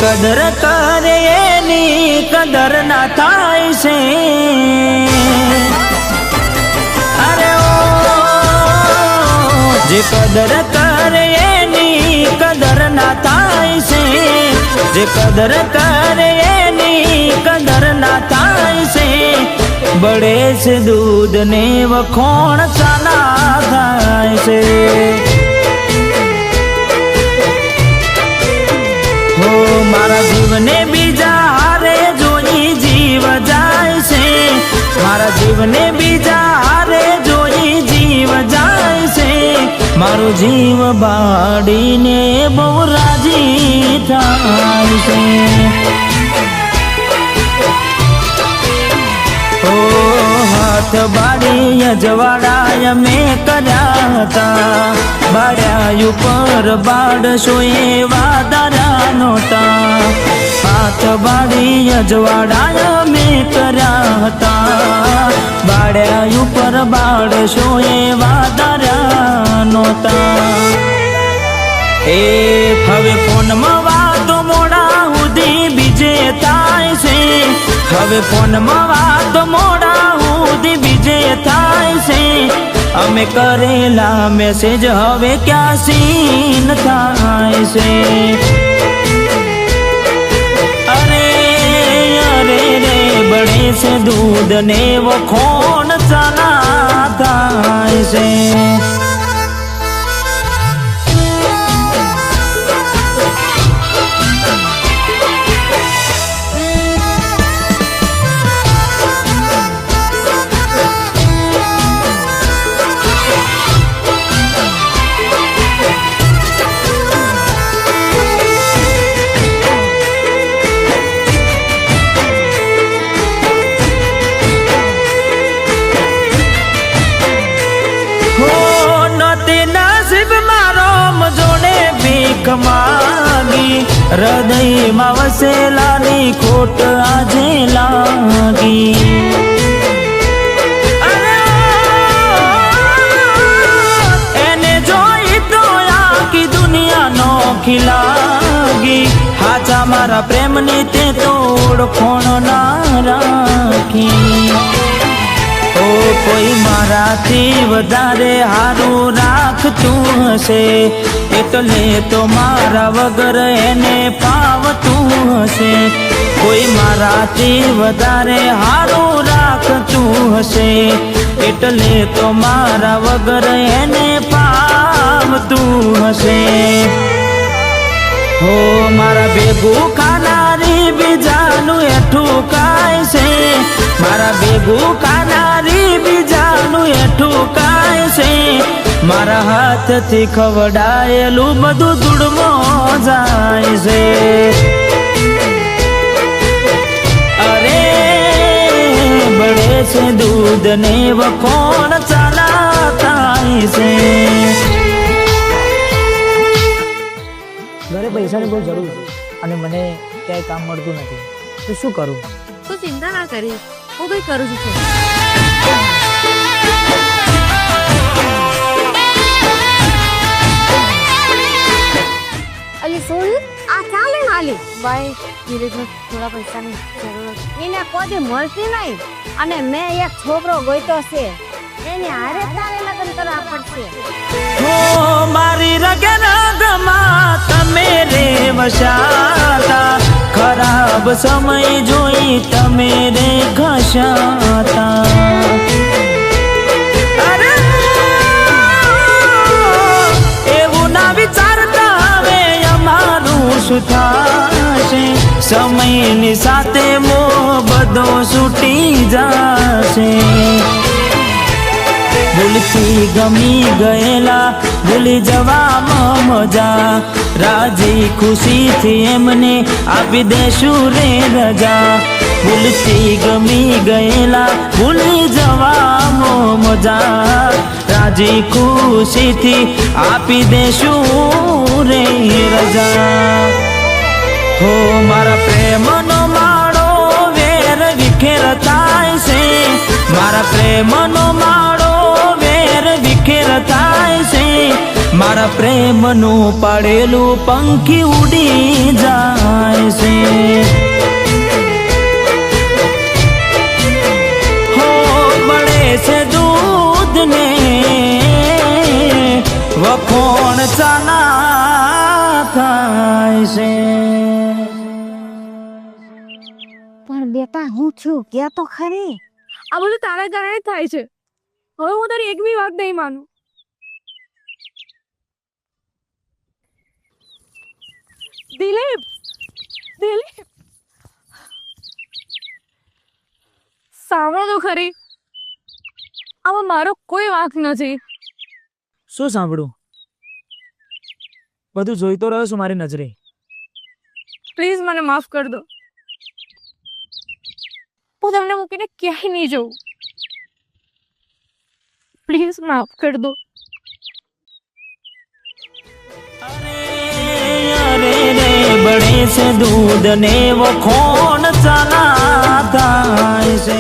કદર કરે એની કદર ના થાય છે। અરે ઓ જે કદર કરે એની કદર ના થાય છે। જે કદર કરે એની કદર ના થાય છે। બળે છે દૂધ ને વખોણ ચાના થાય છે। હો મારા જીવને બીજા હારે જોઈ જીવ જાય છે। મારા જીવને બીજા હારે જોઈ જીવ જાય છે। મારો જીવ બાળીને બહુ રાજી થાય છે। ઓ હાથ બાળી અજવાળાય મેં કર્યા હતા। બાળ્યા ઉપર બાળશો એવા દારા નહોતા। હાથ બાળી અજવાળાય મેં કર્યા હતા। બાળ્યા ઉપર બાળશો એવા દારા નહોતા। એ હવે ફોનમાં વાતો મોડા સુધી બીજે થાય છે। હવે ફોનમાં વાતો મોડા સુધી બીજે થાય છે। અમે કરેલા મેસેજ હવે ક્યાં સીન થાય છે। અરે અરે રે બળે છે દૂધ ને વખોણ ચાના થાય છે। માગી હૃદયમાં વસેલાની ખોટ આજે લાગી। એને જોઈ તો આખી દુનિયા નોખી લાગી। હાચા મારા પ્રેમની તે તો ઓળખોણ ના રાખી। ઓ કોઈ મારાથી વધારે હારું રાખતું હશે એટલે તો મારા વગર એને પાવતું હશે। કોઈ મારાથી વધારે હારું રાખતું હશે એટલે તો મારા વગર એને પાવતું હશે। હો મારા ભેગું ખાનારી બીજાનું એઠું કાય છે। મારા ભેગું ખાનારી બીજાનું એઠું કાય છે। મારા હાથથી ખવડાયેલું બધું ધૂળમાં જાય છે। અરે બળે છે દૂધ ને વખોણ ચાના થાય છે। ઘરે પૈસાની બહુ જરૂર છે અને મને ક્યાંય કામ મળતું નથી તો શું કરું? તું ચિંતા ના કરીશ, હું કંઈ કરું છું। અલી સોની આ ચાલે નાલી ભાઈ ધીરેજ થોડા પૈસાની જરૂર એને કોઈ મળતી નહીં અને મેં એક છોકરો ગોઈતો છે એની હારે તારે લગ્ન કરવા પડશે। હો મારી રગે રગમાં તમે રે વસાતા। ખરાબ સમય જોઈ તમે રે ઘસાતા। અરે એવું ના વિચારતા હવે અમારું શું થશે। સમયની સાથે મોહ બધો છૂટી જશે। ભૂલથી ગમી ગયેલા ભૂલી જવામાં મજા। રાજી ખુશીથી એમને આપી દેશું રે રજા। ભૂલથી ગમી ગયેલા ભૂલી જવામાં મજા। રાજી ખુશીથી આપી દેશું રે રજા। હો મારા પ્રેમનો માળો વેર વિખેર થાય છે। મારા પ્રેમનો માળો વેર વિખેર થાય છે। મારા પ્રેમનું પાડેલું પંખી ઉડી જાય છે હો બળે છે દૂધ ને વખોણ ચાના થાય છે પણ બેટા હું છું કે તો ખરી આ બધું તારા કારણે જ થાય છે. હવે હું તારી એક બી વાત નહીં માનું. દિલીપ, દિલીપ, સાંભળો તો ખરી, આમાં મારો કોઈ વાંક નથી. શું સાંભળું? બધું જોઈતો રહ્યો છું મારી નજરે. પ્લીઝ મને માફ કરી દો. હું તમને મૂકીને ક્યાંય નહીં જઉં. પ્લીઝ માફ કરી દો. અરે રે બળે છે દૂધ ને વખોણ ચાના થાય છે